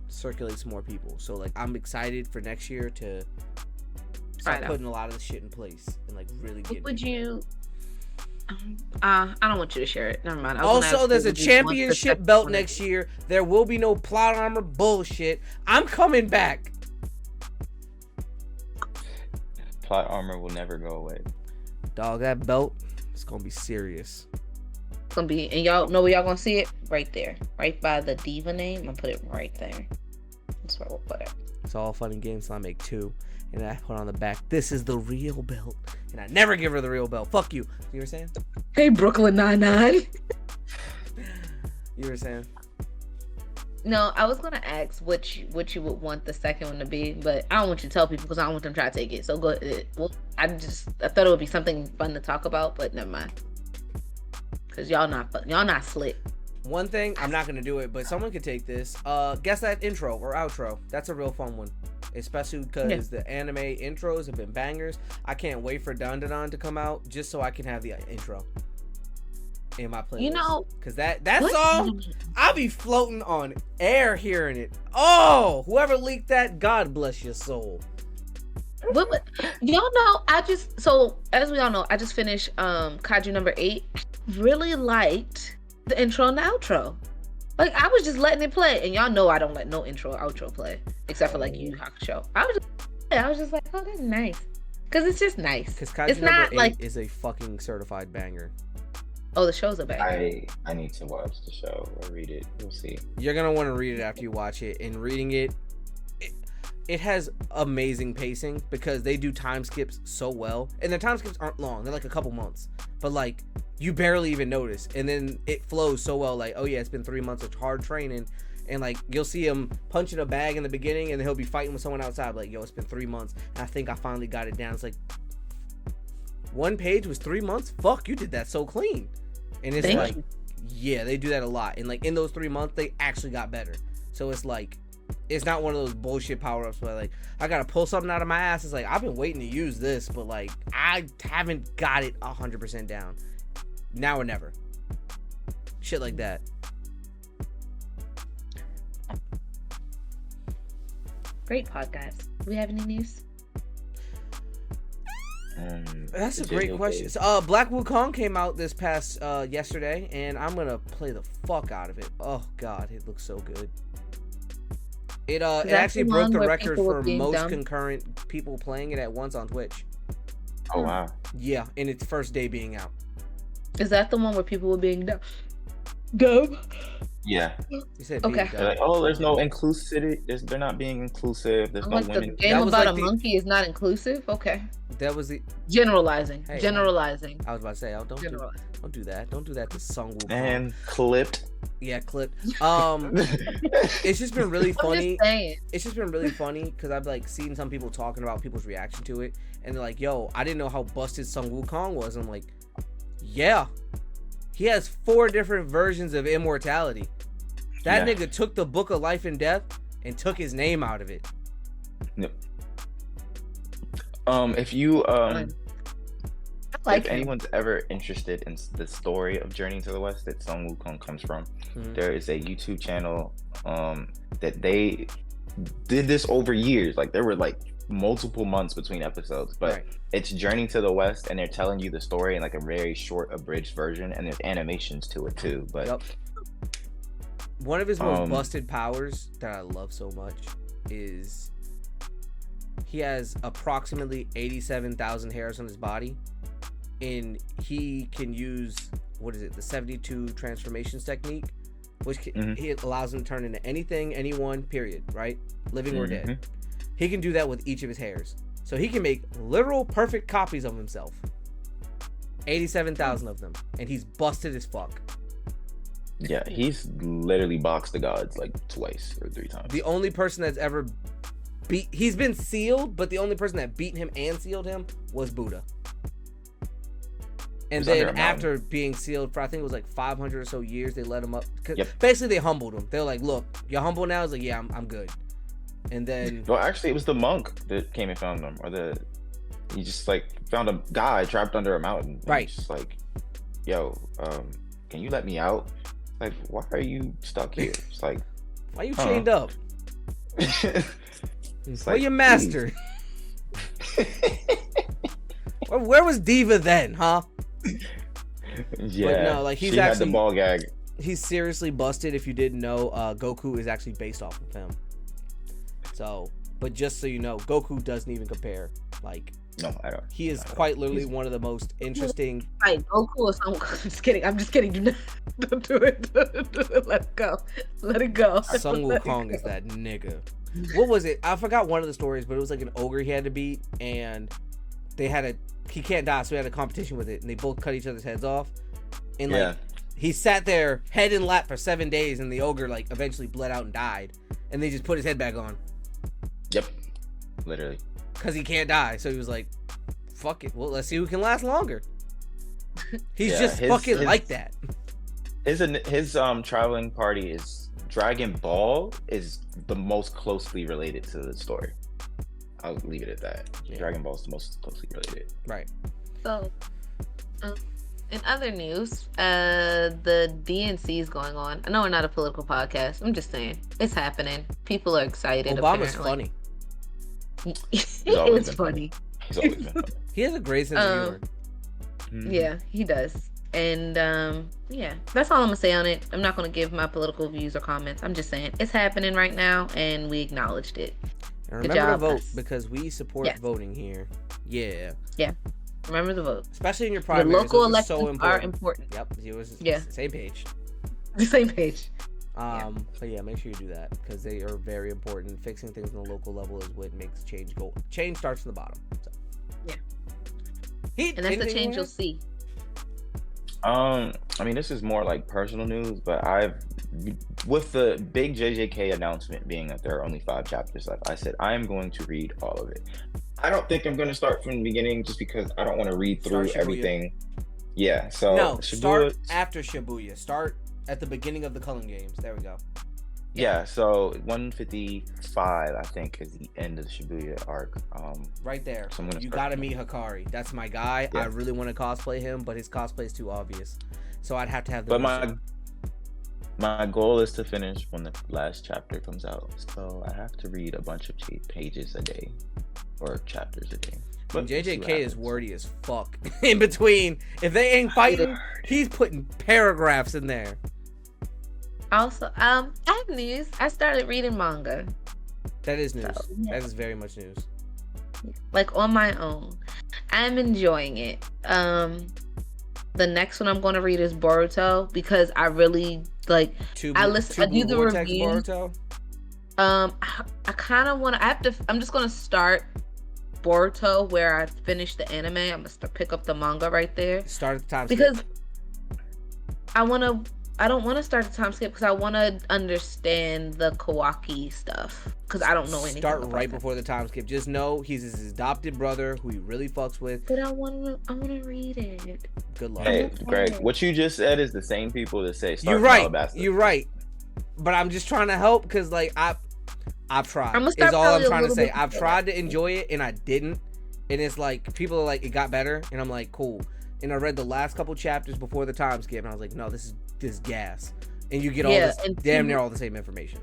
circulate some more people. So like I'm excited for next year to start putting a lot of this shit in place and like really get. Would you? I don't want you to share it. Never mind. Also, there's a championship belt next year. There will be no plot armor bullshit. I'm coming back. Plot armor will never go away. Dog, that belt, it's gonna be serious. It's gonna be, and y'all know where y'all gonna see it? Right there. Right by the diva name. I'm gonna put it right there. That's where we'll put it. It's all fun and games, so I make 2. And I put on the back, this is the real belt. And I never give her the real belt. Fuck you. You were saying? Hey, Brooklyn Nine-Nine. You were saying? No, I was gonna ask what you would want the second one to be, but I don't want you to tell people because I don't want them to try to take it. So go ahead. Well, I thought it would be something fun to talk about, but never mind. Cause y'all not slick. One thing, I'm not gonna do it, but someone could take this. Guess that intro or outro. That's a real fun one. Especially because the anime intros have been bangers. I can't wait for Dun Dun Dun to come out just so I can have the intro in my playlist. You know, because that song, I'll be floating on air hearing it. Oh, whoever leaked that, God bless your soul. But y'all know, as we all know, I just finished Kaiju number 8. Really liked the intro and the outro. Like I was just letting it play, and y'all know I don't let no intro or outro play except for like Yu Yu Hakusho. I was just like, oh, that's nice, because it's just nice. Because Kaiju number 8 is a fucking certified banger. Oh, the show's a banger. I need to watch the show or read it. We'll see. You're gonna want to read it after you watch it. And reading it has amazing pacing because they do time skips so well, and their time skips aren't long. They're like a couple months, but like you barely even notice, and then it flows so well. Like, oh yeah, it's been 3 months of hard training, and like you'll see him punching a bag in the beginning, and then he'll be fighting with someone outside. Like, yo, it's been 3 months, and I think I finally got it down. It's like 1 page was 3 months. Fuck, you did that so clean. And it's like, yeah, they do that a lot, and like in those 3 months, they actually got better. So it's like, it's not one of those bullshit power-ups where like I gotta pull something out of my ass. It's like I've been waiting to use this, but like I haven't got it 100% down. Now or never. Shit like that. Great pod, guys. Do we have any news? That's a great question. So, Black Wukong came out this past yesterday, and I'm gonna play the fuck out of it. Oh god, it looks so good. It actually broke the record for most concurrent people playing it at once on Twitch. Oh wow. Yeah, in its first day being out. Is that the one where people were being dumb? Yeah. You said okay. They're like, oh, there's no inclusivity. They're not being inclusive. There's no like women. The game about a monkey is not inclusive. Okay. That was the generalizing. Hey, generalizing. I was about to say, don't do that. Don't do that to Sung Wukong. And clipped. Yeah, clipped. It's just been really funny. It's just been really funny because I've like seen some people talking about people's reaction to it, and they're like, "Yo, I didn't know how busted Sung Wukong was." I'm like, "Yeah, he has 4 different versions of immortality. That nigga took the Book of Life and Death and took his name out of it." Yep. If you like if anyone's ever interested in the story of Journey to the West that Sung Wukong comes from, there is a YouTube channel that they did this over years. Like there were like multiple months between episodes, but it's Journey to the West, and they're telling you the story in like a very short abridged version, and there's animations to it too. But one of his most busted powers that I love so much is he has approximately 87,000 hairs on his body, and he can use the 72 transformations technique, which he allows him to turn into anything, anyone, period, right? Living or dead. He can do that with each of his hairs. So he can make literal perfect copies of himself. 87,000 of them. And he's busted as fuck. Yeah, he's literally boxed the gods like twice or 3 times. The only person that's ever he's been sealed, but the only person that beat him and sealed him was Buddha. And then after being sealed for, I think it was like 500 or so years, they let him up. Basically, they humbled him. They were like, look, you're humble now? He's like, yeah, I'm good. And then... Well, actually, it was the monk that came and found him. He just like found a guy trapped under a mountain. Right. Just like, yo, can you let me out? Like, why are you stuck here? It's like... Why are you chained up? It's where like, your master? Where was Diva then, huh? Yeah, but no, like he's she actually had the ball gag. He's seriously busted. If you didn't know, Goku is actually based off of him. So, but just so you know, Goku doesn't even compare. Like, no, I don't. He is quite literally one of the most interesting. Like Goku or something. I'm just kidding. I'm just kidding. Don't do it. Let it go. Let it go. Sun Wukong is that nigga. What was it? I forgot one of the stories, but it was like an ogre he had to beat, and they had he can't die, so he had a competition with it, and they both cut each other's heads off. And like he sat there head in lap for 7 days, and the ogre like eventually bled out and died, and they just put his head back on. Yep, literally. Because he can't die, so he was like, "Fuck it, well let's see who can last longer." He's just fucking like that. His traveling party is Dragon Ball is the most closely related to the story. I'll leave it at that. Yeah. Dragon Ball is the most closely related. Right. So, in other news, the DNC is going on. I know we're not a political podcast. I'm just saying it's happening. People are excited. Obama's funny. It's funny. He's always been funny. He has a great sense of humor. Yeah, he does. And yeah, that's all I'm gonna say on it. I'm not gonna give my political views or comments. I'm just saying it's happening right now, and we acknowledged it. And remember to vote because we support voting here. Yeah. Yeah. Remember to vote, especially in your primaries. The local elections so important. are important. Yep. Same page. The same page. But yeah, make sure you do that because they are very important. Fixing things on the local level is what makes change go. Change starts from the bottom. So. Yeah. And that's the change you'll see. I mean, this is more like personal news, but with the big JJK announcement being that there are only 5 chapters left, I said I am going to read all of it. I don't think I'm going to start from the beginning just because I don't want to read through everything. Yeah, so no, start after Shibuya. Start at the beginning of the Culling Games. There we go. Yeah, so 155, I think, is the end of the Shibuya arc. Right there. So you gotta meet Hikari. That's my guy. Yeah. I really want to cosplay him, but his cosplay is too obvious. So I'd have to have the. But my goal is to finish when the last chapter comes out. So I have to read a bunch of pages a day, or chapters a day. But JJK is wordy as fuck. In between, if they ain't fighting, he's putting paragraphs in there. Also, I have news. I started reading manga. That is news. So, yeah. That is very much news. Like on my own. I'm enjoying it. The next one I'm going to read is Boruto because I really like. I do the review. Boruto? I kind of want to. I'm just going to start Boruto where I finished the anime. I'm going to pick up the manga right there. Start at the time because skip. I don't want to start the time skip because I want to understand the Kawaki stuff because I don't know anything. Start right before the time skip. Just know he's his adopted brother who he really fucks with. But I want to read it. Good luck. Hey, Greg, what you just said is the same people that say start. You're right. You're right. But I'm just trying to help because like I've tried. Is all I'm trying to say. I've tried to enjoy it and I didn't. And it's like people are like it got better and I'm like cool. And I read the last couple chapters before the time skip and I was like no this gas. And you get all this damn near all the same information.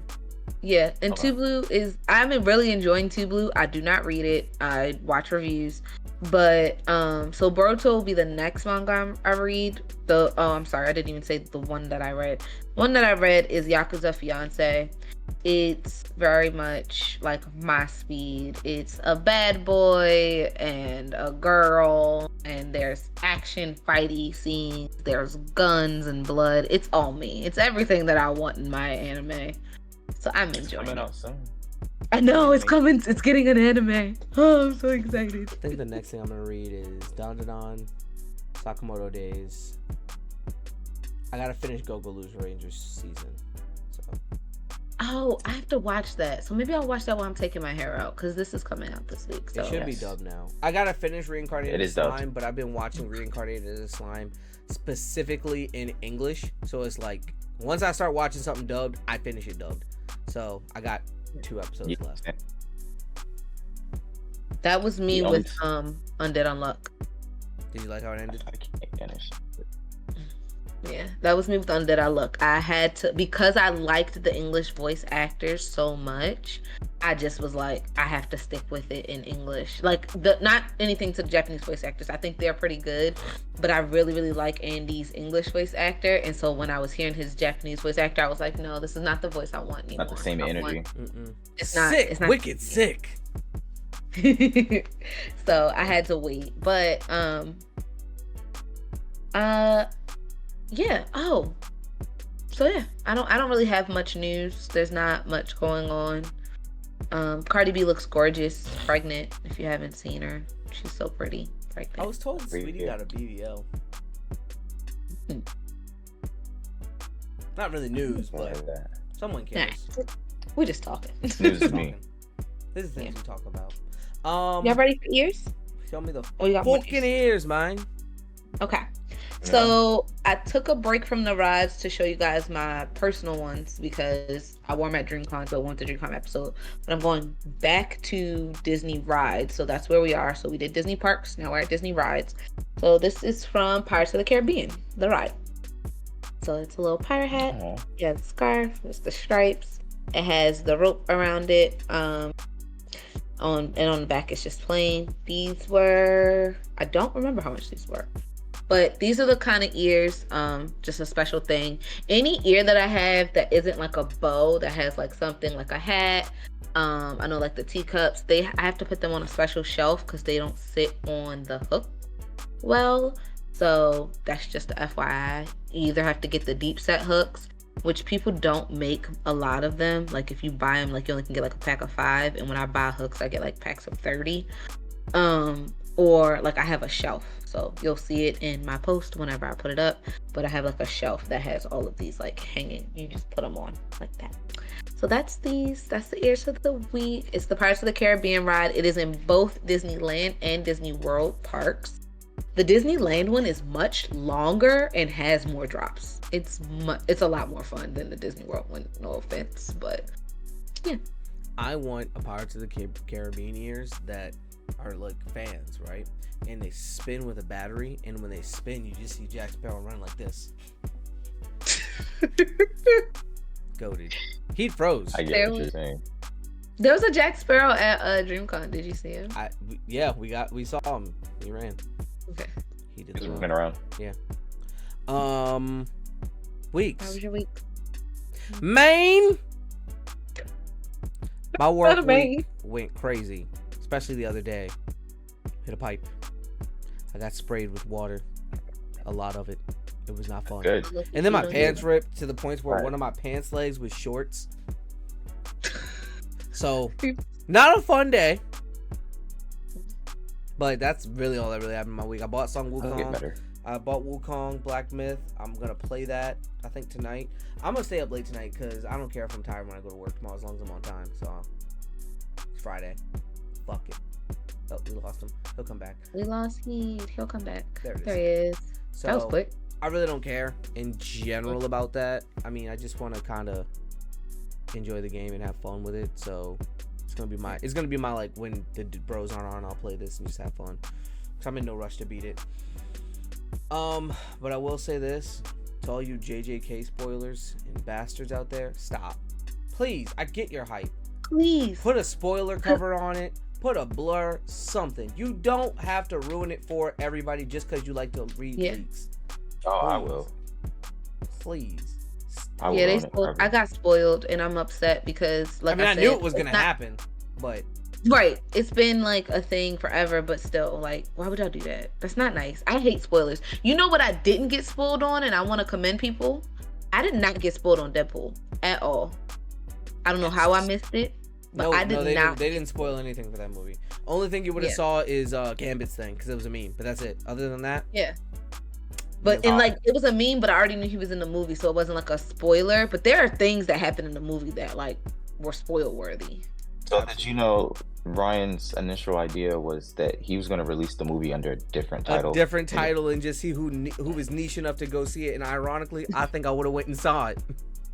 Yeah, and Two Blue I'm really enjoying Two Blue. I do not read it. I watch reviews. But so Boruto will be the next manga I read. I'm sorry, I didn't even say the one that I read. One that I read is Yakuza Fiance. It's very much like my speed. It's a bad boy and a girl, and there's action fighty scenes, there's guns and blood. It's all me. It's everything that I want in my anime. So I'm enjoying Coming it. out soon. I know it's coming. It's getting an anime. Oh, I'm so excited. I think the next thing I'm gonna read is Dandadan, Sakamoto Days. I gotta finish Gogolu's Rangers season. So Oh, I have to watch that. So maybe I'll watch that while I'm taking my hair out, because this is coming out this week. So it should be Yes. dubbed now. I gotta finish Reincarnated It as is dubbed. Slime, but I've been watching Reincarnated as Slime specifically in English. So it's like once I start watching something dubbed, I finish it dubbed. So I got 2 episodes left. that was me The with only- Undead Unluck. Did you like how it ended? I can't finish. Yeah, that was me with Undead Unluck. I had to, because I liked the English voice actors so much, I just was like, I have to stick with it in English. Like, not anything to the Japanese voice actors. I think they're pretty good, but I really, really like Andy's English voice actor. And so when I was hearing his Japanese voice actor, I was like, no, this is not the voice I want anymore. Not the same energy. It's not. Sick, It's not wicked sick. So I had to wait, but yeah. Oh, so yeah, I don't really have much news. There's not much going on. Cardi B looks gorgeous, pregnant. If you haven't seen her, she's so pretty, pregnant. I was told Sweetie Yeah. got a BBL. Hmm. Not really news, but That. someone Nah, cares. we're just talking. News is me. This is things we talk about. Y'all ready for ears? Show me the Oh, you got more fucking news. ears, man. Okay. So I took a break from the rides to show you guys my personal ones because I wore them at Dreamcon, so I went to Dreamcon episode. But I'm going back to Disney rides, so that's where we are. So we did Disney parks, now we're at Disney rides. So this is from Pirates of the Caribbean, the ride. So it's a little pirate hat. Aw. Yeah, the scarf, it's the stripes. It has the rope around it. On the back it's just plain. These were, I don't remember how much these were. But these are the kind of ears, just a special thing. Any ear that I have that isn't like a bow, that has like something like a hat, I know like the teacups, I have to put them on a special shelf because they don't sit on the hook well. So that's just the FYI. You either have to get the deep set hooks, which people don't make a lot of them. Like if you buy them, like you only can get like a pack of 5. And when I buy hooks, I get like packs of 30. Or like I have a shelf. So you'll see it in my post whenever I put it up. But I have like a shelf that has all of these like hanging. You just put them on like that. So that's these. That's the ears of the week. It's the Pirates of the Caribbean ride. It is in both Disneyland and Disney World parks. The Disneyland one is much longer and has more drops. It's a lot more fun than the Disney World one. No offense, but yeah. I want a Pirates of the Caribbean ears that are like fans, right? And they spin with a battery, and when they spin, you just see Jack Sparrow run like this. Goated. He froze. I get what you're saying. There was a Jack Sparrow at Dreamcon. Did you see him? We saw him. He ran. Okay. He did He's the been run. around. Weeks. How was your week? Maine. My work Not a Maine. week went crazy, especially the other day. Hit a pipe. I got sprayed with water. A lot of it. It was not fun. Good. And then my pants ripped to the point where one of my pants legs was shorts. So, not a fun day. But that's really all that really happened in my week. I bought Song It'll get Wukong. better. I bought Wukong Black Myth. I'm gonna play that, I think, tonight. I'm gonna stay up late tonight because I don't care if I'm tired when I go to work tomorrow as long as I'm on time. So it's Friday. Fuck it. Oh, we lost him. He'll come back. We lost Heat. He'll come back. There it is. There he is. So That was quick. I really don't care in general about that. I mean, I just want to kind of enjoy the game and have fun with it. So it's gonna be my like when the bros aren't on, I'll play this and just have fun. Cause I'm in no rush to beat it. But I will say this to all you JJK spoilers and bastards out there: stop, please. I get your hype. Please. Put a spoiler cover on it. Put a blur, something. You don't have to ruin it for everybody just because you like to read leaks. Oh, I will. Please I Yeah, will they own it spoiled. forever. I got spoiled, and I'm upset because, like I I said, knew it was it's gonna not- happen, but Right. It's been like a thing forever, but still, like, why would y'all do that? That's not nice. I hate spoilers. You know what I didn't get spoiled on, and I want to commend people? I did not get spoiled on Deadpool at all. I don't know how I missed it, but no, I did they not. didn't spoil anything for that movie. Only thing you would have Yeah. saw is Gambit's thing because it was a meme, but that's it. Other than that, Yeah. But and like it was a meme, but I already knew he was in the movie, so it wasn't like a spoiler. But there are things that happened in the movie that like were spoil worthy. So did you know Ryan's initial idea was that he was going to release the movie under a different title? a different title, and just see who was niche enough to go see it. And ironically, I think I would have went and saw it.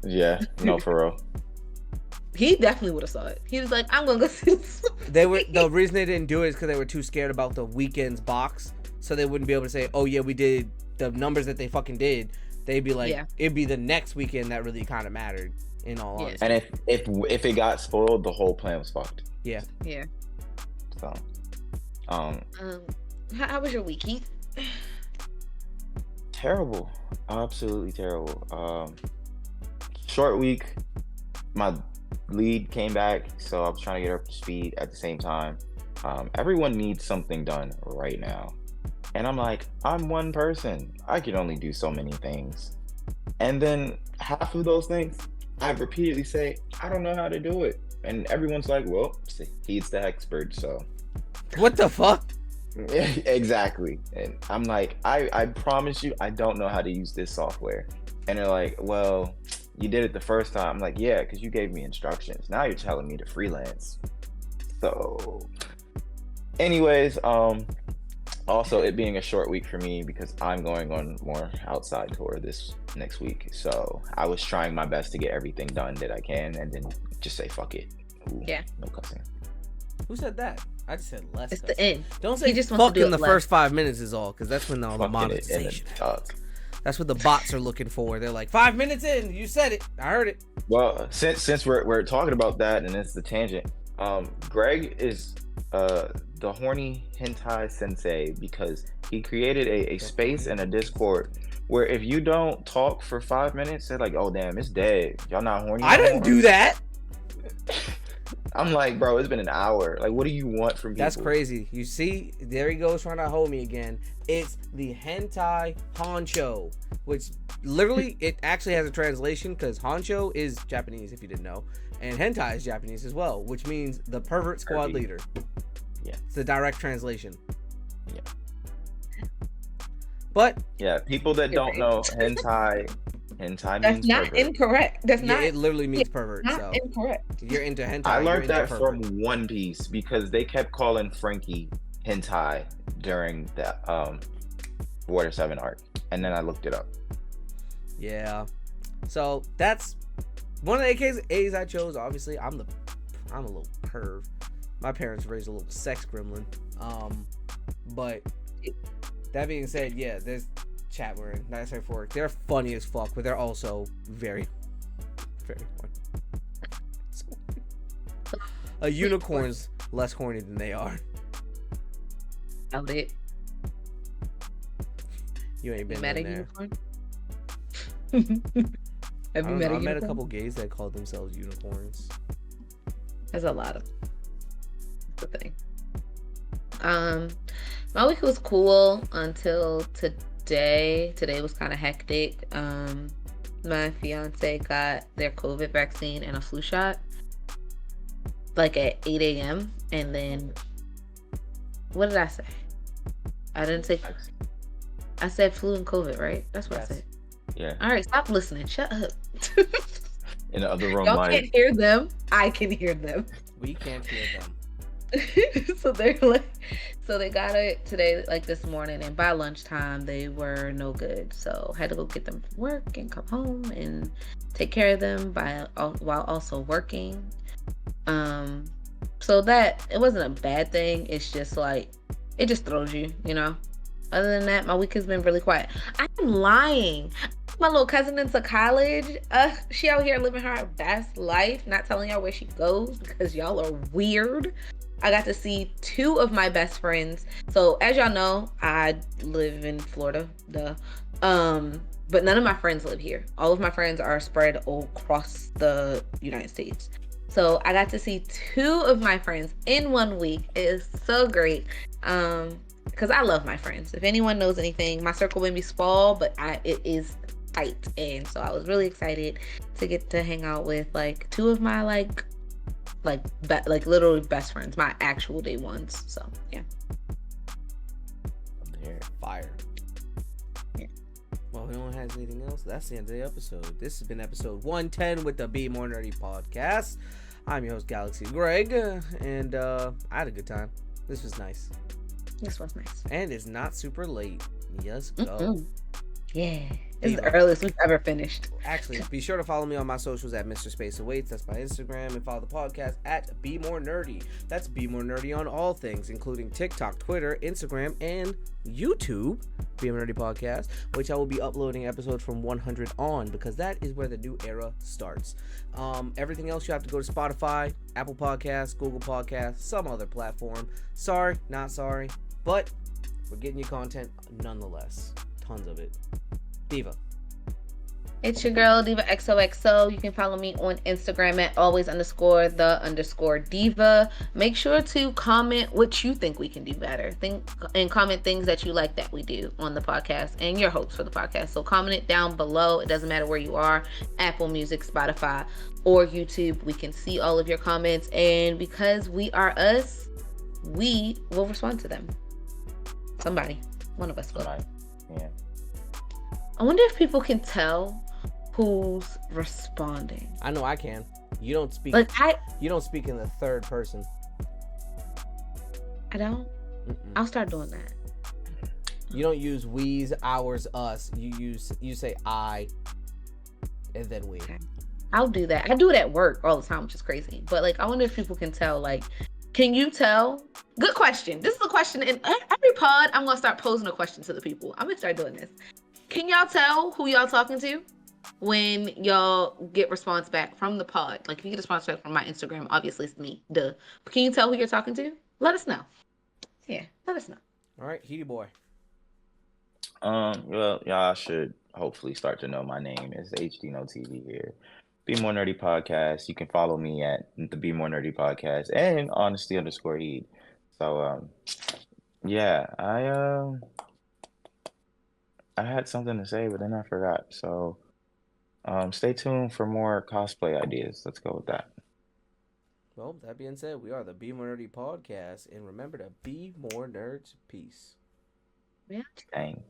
Yeah, no, for real. He definitely would have saw it. He was like, "I'm gonna go see this." The reason they didn't do it is because they were too scared about the weekend's box, so they wouldn't be able to say, "Oh yeah, we did the numbers that they fucking did." They'd be like, Yeah. it'd be the next weekend that really kind of mattered. In all Yeah. honesty, And if it got spoiled, the whole plan was fucked. yeah. Yeah. So, How was your week, Keith? terrible, absolutely terrible. Short week. My lead came back, so I was trying to get her up to speed at the same time. Everyone needs something done right now, and I'm like, I'm one person. I can only do so many things, and then half of those things I repeatedly say, I don't know how to do it, and everyone's like, well, he's the expert, so. What the fuck? Exactly. And I'm like, I promise you, I don't know how to use this software. And they're like, well, you did it the first time. I'm like, yeah, because you gave me instructions. Now you're telling me to freelance. So, anyways, also it being a short week for me because I'm going on more outside tour this next week. So I was trying my best to get everything done that I can, and then just say fuck it. Ooh, Yeah. No cussing. Who said that? I just said less. It's cussing. the end. Don't say He just wants fuck to do in it the less. first 5 minutes is all, because that's when all the Fucking it in the monetization. tuck. That's what the bots are looking for. They're like, 5 minutes in, you said it. I heard it. Well, since we're talking about that, and it's the tangent, Greg is the horny hentai sensei because he created a space and a Discord where if you don't talk for 5 minutes, they're like, oh damn, it's dead. Y'all not horny. I no didn't more?" do that. I'm like, bro, it's been an hour. Like, what do you want from people? That's crazy. You see, there he goes trying to hold me again. It's the hentai honcho, which literally it actually has a translation because honcho is Japanese, if you didn't know, and hentai is Japanese as well, which means the pervert squad Pervy. leader. Yeah. It's the direct translation. Yeah. But Yeah, people that don't know hentai means That's not pervert. incorrect. That's yeah, not it literally means pervert. not So incorrect. if you're into hentai, I you're learned into that pervert. from One Piece because they kept calling Frankie hentai during the Water 7 arc, and then I looked it up. Yeah. So that's one of the A's I chose. Obviously, I'm a little perv. My parents raised a little sex gremlin. But that being said, yeah, there's chat we're in. Nice for work. They're funny as fuck, but they're also very, very funny. A unicorn's less horny than they are. Doubt it. You ain't You been met a in there. unicorn? I Have you don't met know, a I met a unicorn? couple gays that called themselves unicorns. There's a lot of the thing. My week was cool until today. Today was kind of hectic. My fiance got their COVID vaccine and a flu shot like at 8 a.m. And then what did I say? I didn't say. I said flu and COVID, right? That's what Yes. I said. Yeah. All right, stop listening. Shut up. In the other room, Y'all like, can't hear them. I can hear them. We can't hear them. So they're like, so they got it today, like this morning, and by lunchtime they were no good. So had to go get them from work and come home and take care of them while also working. So that it wasn't a bad thing. It's just like it just throws you, you know. Other than that, my week has been really quiet. I'm lying. My little cousin into college. She out here living her best life. Not telling y'all where she goes because y'all are weird. I got to see 2 of my best friends. So as y'all know, I live in Florida. but none of my friends live here. All of my friends are spread across the United States. So I got to see 2 of my friends in 1 week. It is so great. Because I love my friends. If anyone knows anything, my circle may be small, but it is tight. And so I was really excited to get to hang out with like 2 of my like literally best friends, my actual day ones. So yeah. There, fire. Yeah. Well, if no one has anything else, that's the end of the episode. This has been episode 110 with the Be More Nerdy podcast. I'm your host, Galaxy Greg, and I had a good time. This was nice. This was nice. And it's not super late. Yes, go. Mm-mm. Yeah. This is the earliest we've ever finished. Actually, be sure to follow me on my socials at Mr. Space Awaits. That's my Instagram. And follow the podcast at Be More Nerdy. That's Be More Nerdy on all things, including TikTok, Twitter, Instagram, and YouTube. Be More Nerdy podcast, which I will be uploading episodes from 100 on, because that is where the new era starts. Everything else, you have to go to Spotify, Apple Podcasts, Google Podcasts, some other platform. Sorry, not sorry, but we're getting you content nonetheless. Tons of it. Diva. It's your girl, Diva XOXO. You can follow me on Instagram at always_the_diva. Make sure to comment what you think we can do better. And comment things that you like that we do on the podcast and your hopes for the podcast. So comment it down below. It doesn't matter where you are, Apple Music, Spotify, or YouTube. We can see all of your comments. And because we are us, we will respond to them. Somebody. One of us will. Yeah. I wonder if people can tell who's responding. I know I can. You don't speak. You don't speak in the third person. I don't. Mm-mm. I'll start doing that. You don't use we's, ours, us. You say I, and then we. Okay. I'll do that. I do it at work all the time, which is crazy. But like, I wonder if people can tell. Like, can you tell? Good question. This is a question in every pod. I'm gonna start posing a question to the people. I'm gonna start doing this. Can y'all tell who y'all talking to when y'all get response back from the pod? Like, if you get a response back from my Instagram, obviously it's me, duh. But can you tell who you're talking to? Let us know. Yeah, let us know. All right, Heaty Boy. Well, y'all should hopefully start to know my name. It's HD No TV here. Be More Nerdy Podcast. You can follow me at the Be More Nerdy Podcast and honesty_heed. So, yeah, I had something to say, but then I forgot. So, stay tuned for more cosplay ideas. Let's go with that. Well, that being said, we are the Be More Nerdy Podcast, and remember to be more nerds. Peace. Yeah. Dang.